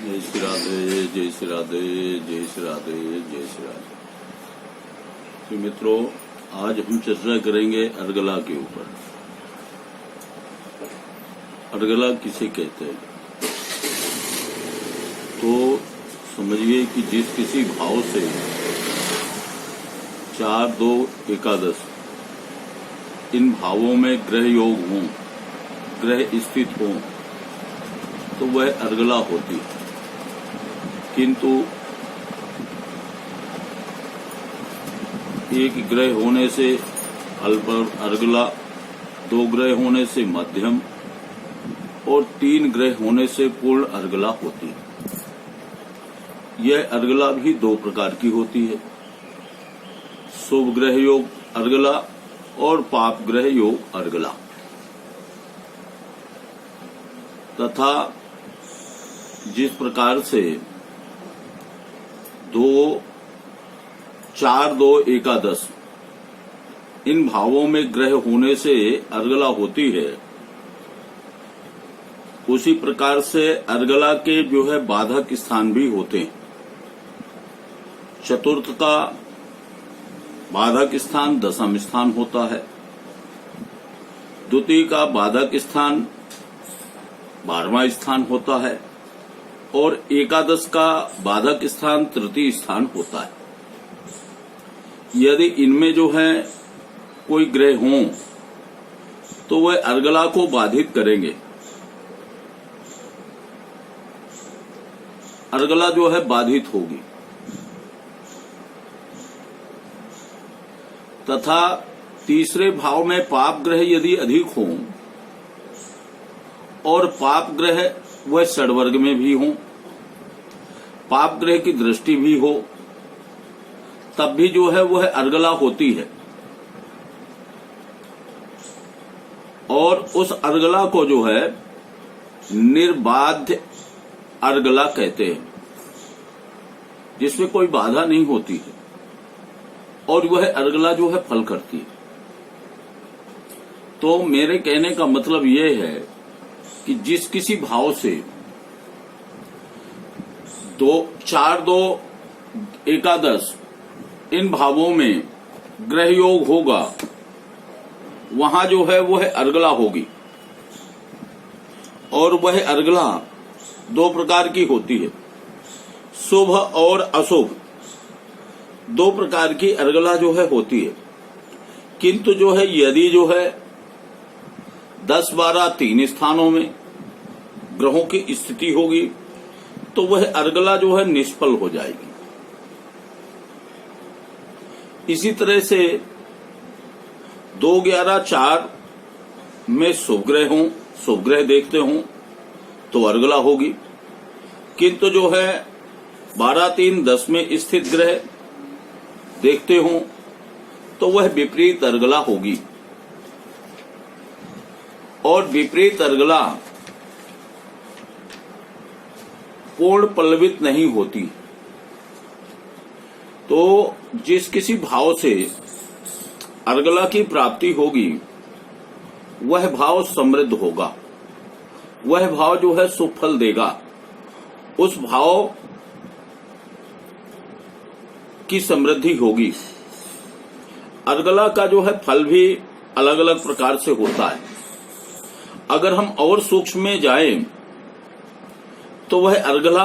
जय श्री राधे, जय श्री राधे, जय श्री राधे, जय श्री राधे। तो मित्रों, आज हम चर्चा करेंगे अर्गला के ऊपर। अर्गला किसे कहते हैं? तो समझिए कि जिस किसी भाव से 4, 2, एकादश इन भावों में ग्रह योग हों, ग्रह स्थित हों, तो वह अर्गला होती है। किंतु एक ग्रह होने से अल्प अर्गला, 2 ग्रह होने से मध्यम और 3 ग्रह होने से पूर्ण अर्गला होती है। यह अर्गला भी 2 प्रकार की होती है, शुभ ग्रह योग अर्गला और पाप ग्रह योग अर्गला। तथा जिस प्रकार से 4, 2, एकादश इन भावों में ग्रह होने से अर्गला होती है, उसी प्रकार से अर्गला के जो है बाधक स्थान भी होते हैं। चतुर्थ का बाधक स्थान दशम स्थान होता है, द्वितीय का बाधक स्थान 12वां स्थान होता है और एकादश का बाधक स्थान तृतीय स्थान होता है। यदि इनमें जो है कोई ग्रह हों तो वह अर्गला को बाधित करेंगे। अर्गला जो है बाधित होगी। तथा तीसरे भाव में पाप ग्रह यदि अधिक हों और पाप ग्रह वह षडवर्ग में भी हों, पाप ग्रह की दृष्टि भी हो, तब भी जो है वह अर्गला होती है। और उस अर्गला को जो है निर्बाध्य अर्गला कहते हैं, जिसमें कोई बाधा नहीं होती है और वह अर्गला जो है फल करती है। तो मेरे कहने का मतलब यह है कि जिस किसी भाव से 4, 2, एकादश इन भावों में ग्रह योग होगा, वहां जो है वह अर्गला होगी। और वह अर्गला 2 प्रकार की होती है, शुभ और अशुभ। 2 प्रकार की अर्गला जो है होती है। किंतु जो है यदि जो है 10, 12, 3 स्थानों में ग्रहों की स्थिति होगी तो वह अर्गला जो है निष्फल हो जाएगी। इसी तरह से 2, 11, 4 में शुभ ग्रह हों, शुभ ग्रह देखते हों तो अर्गला होगी। किंतु जो है 12, 3, 10 में स्थित ग्रह देखते हों तो वह विपरीत अर्गला होगी। और विपरीत अर्गला पूर्ण पल्लवित नहीं होती। तो जिस किसी भाव से अर्गला की प्राप्ति होगी वह भाव समृद्ध होगा, वह भाव जो है सुफल देगा। उस भाव की समृद्धि होगी। अर्गला का जो है फल भी अलग अलग प्रकार से होता है। अगर हम और सूक्ष्म में जाएं तो वह अर्गला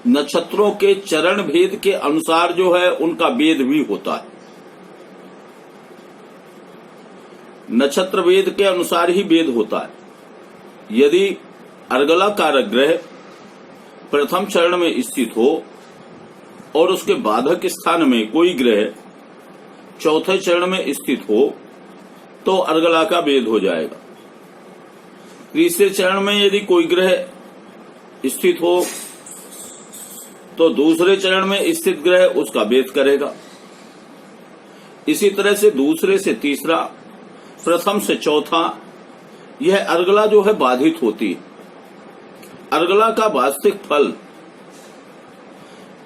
नक्षत्रों के चरण भेद के अनुसार जो है उनका भेद भी होता है। नक्षत्र भेद के अनुसार ही भेद होता है। यदि अर्गला कारक ग्रह प्रथम चरण में स्थित हो और उसके बाधक स्थान में कोई ग्रह चौथे चरण में स्थित हो तो अर्गला का भेद हो जाएगा। तीसरे चरण में यदि कोई ग्रह स्थित हो तो दूसरे चरण में स्थित ग्रह उसका भेद करेगा। इसी तरह से दूसरे से तीसरा, प्रथम से चौथा, यह अर्गला जो है बाधित होती है। अर्गला का वास्तविक फल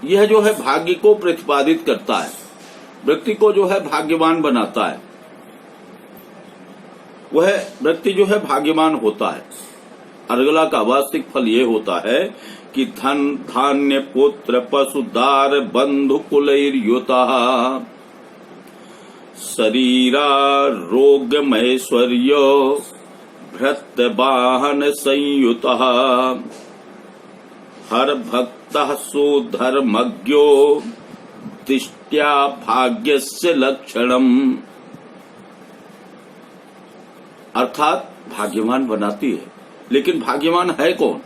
यह जो है भाग्य को प्रतिपादित करता है, व्यक्ति को जो है भाग्यवान बनाता है। वह व्यक्ति जो है भाग्यवान होता है। अर्गला का वास्तविक फल ये होता है कि धन धान्य पुत्र पशुदार बंधु कुलैर्युतः शरीरा रोगमैश्वर्य भृत्य वाहन संयुतः हर भक्तः सुधर्मज्ञो दिष्ट्या भाग्यस्य लक्षणम। अर्थात भाग्यवान बनाती है, लेकिन भाग्यवान है कौन?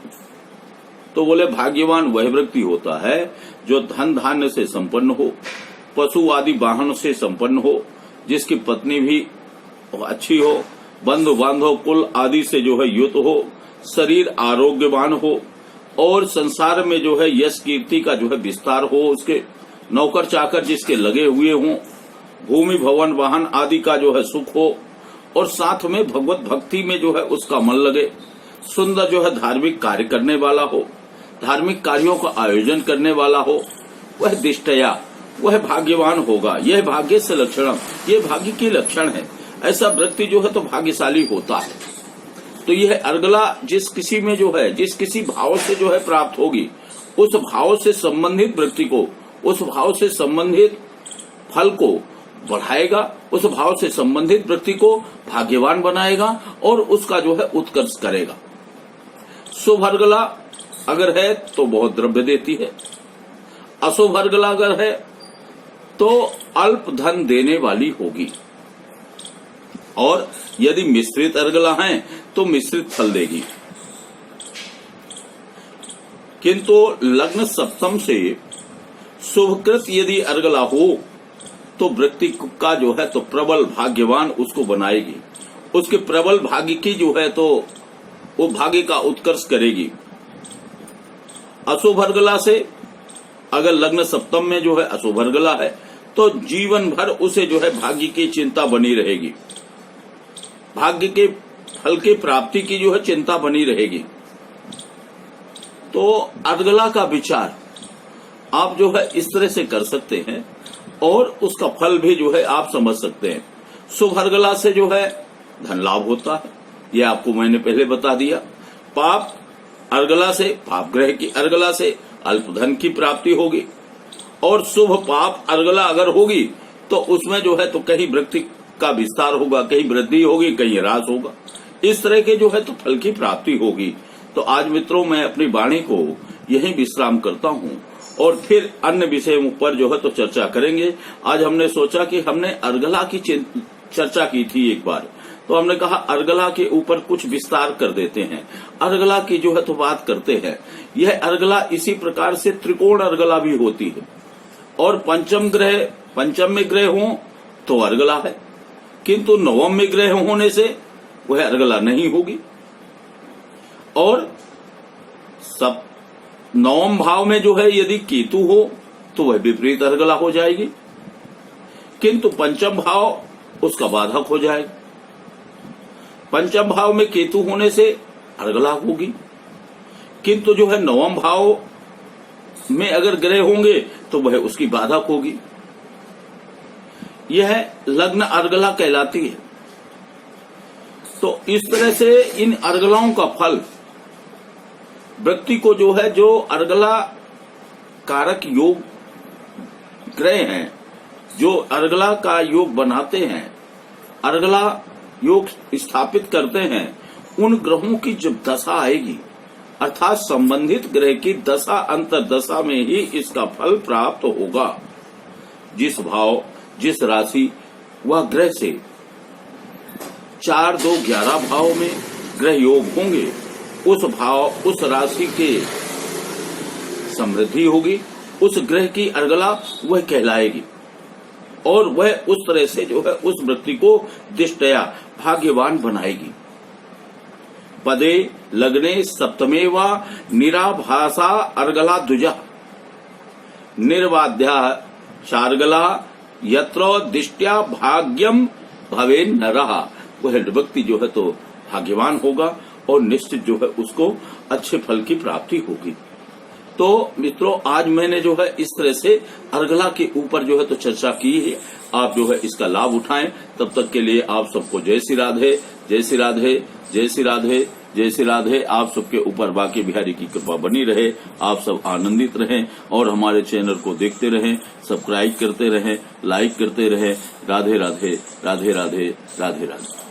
तो बोले भाग्यवान वह व्यक्ति होता है जो धन धान्य से संपन्न हो, पशु आदि वाहन से संपन्न हो, जिसकी पत्नी भी अच्छी हो, बंधु बांधव कुल आदि से जो है युक्त हो, शरीर आरोग्यवान हो और संसार में जो है यश कीर्ति का जो है विस्तार हो, उसके नौकर चाकर जिसके लगे हुए हों, भूमि भवन वाहन आदि का जो है सुख हो और साथ में भगवत भक्ति में जो है उसका मन लगे, सुंदर जो है धार्मिक कार्य करने वाला हो, धार्मिक कार्यों का आयोजन करने वाला हो, वह दिष्टया वह भाग्यवान होगा। यह भाग्य से लक्षण, ये भाग्य की लक्षण है। ऐसा व्यक्ति जो है तो भाग्यशाली होता है। तो यह अर्गला जिस किसी में जो है, जिस किसी भाव से जो है प्राप्त होगी, उस भाव से संबंधित व्यक्ति को, उस भाव से संबंधित फल को बढ़ाएगा, उस भाव से संबंधित व्यक्ति को भाग्यवान बनाएगा और उसका जो है उत्कर्ष करेगा। शुभ अर्गला अगर है तो बहुत द्रव्य देती है, अशुभ अर्गला अगर है तो अल्प धन देने वाली होगी, और यदि मिश्रित अर्गला है तो मिश्रित फल देगी। किंतु लग्न सप्तम से शुभकृत यदि अर्गला हो तो व्यक्ति का जो है तो प्रबल भाग्यवान उसको बनाएगी, उसके प्रबल भाग्य की जो है तो वो भाग्य का उत्कर्ष करेगी। अशुभ अर्गला से अगर लग्न सप्तम में जो है अशुभ अर्गला है तो जीवन भर उसे जो है भाग्य की चिंता बनी रहेगी, भाग्य के फल की प्राप्ति की जो है चिंता बनी रहेगी। तो अर्गला का विचार आप जो है इस तरह से कर सकते हैं और उसका फल भी जो है आप समझ सकते हैं। शुभ अर्गला से जो है धन लाभ होता है, यह आपको मैंने पहले बता दिया। पाप अर्गला से, पाप ग्रह की अर्गला से अल्प धन की प्राप्ति होगी, और शुभ पाप अर्गला अगर होगी तो उसमें जो है तो कहीं व्यक्ति का विस्तार होगा, कहीं वृद्धि होगी, कहीं ह्रास होगा। इस तरह के जो है तो फल की प्राप्ति होगी। तो आज मित्रों मैं अपनी वाणी को यहीं विश्राम करता हूँ और फिर अन्य विषयों पर जो है तो चर्चा करेंगे। आज हमने सोचा कि हमने अर्गला की चर्चा की थी एक बार, तो हमने कहा अर्गला के ऊपर कुछ विस्तार कर देते हैं, अर्गला की जो है तो बात करते हैं। यह अर्गला इसी प्रकार से त्रिकोण अर्गला भी होती है, और पंचम में ग्रह हो तो अर्गला है, किंतु नवम में ग्रह होने से वह अर्गला नहीं होगी। और सब नवम भाव में जो है यदि केतु हो तो वह विपरीत अर्गला हो जाएगी, किंतु पंचम भाव उसका बाधक हो जाएगा। पंचम भाव में केतु होने से अर्गला होगी, किंतु जो है नवम भाव में अगर ग्रह होंगे तो वह उसकी बाधक होगी। यह लग्न अर्गला कहलाती है। तो इस तरह से इन अर्गलाओं का फल व्यक्ति को जो है, जो अर्गला कारक योग ग्रह हैं, जो अर्गला का योग बनाते हैं, अर्गला योग स्थापित करते हैं, उन ग्रहों की जब दशा आएगी, अर्थात संबंधित ग्रह की दशा अंतर्दशा में ही इसका फल प्राप्त होगा। जिस भाव, जिस राशि वह ग्रह से 4, 2, 11 भाव में ग्रह योग होंगे, उस भाव, उस राशि के समृद्धि होगी, उस ग्रह की अर्गला वह कहलाएगी, और वह उस तरह से जो है उस व्यक्ति को दिष्टया भाग्यवान बनाएगी। पदे लग्ने सप्तमे वा निराभासा अर्गला द्विजा निर्वाध्या शार्गला यत्र दिष्ट्या भाग्यम भवे नरः, वह व्यक्ति जो है तो भाग्यवान होगा और निश्चित जो है उसको अच्छे फल की प्राप्ति होगी। तो मित्रों, आज मैंने जो है इस तरह से अर्गला के ऊपर जो है तो चर्चा की है। आप जो है इसका लाभ उठाएं। तब तक के लिए आप सबको जय श्री राधे, जय श्री राधे, जय श्री राधे, जय श्री राधे। आप सबके ऊपर बांके बिहारी की कृपा बनी रहे, आप सब आनंदित रहें और हमारे चैनल को देखते रहें, सब्सक्राइब करते रहें, लाइक करते रहें। राधे राधे, राधे राधे, राधे राधे।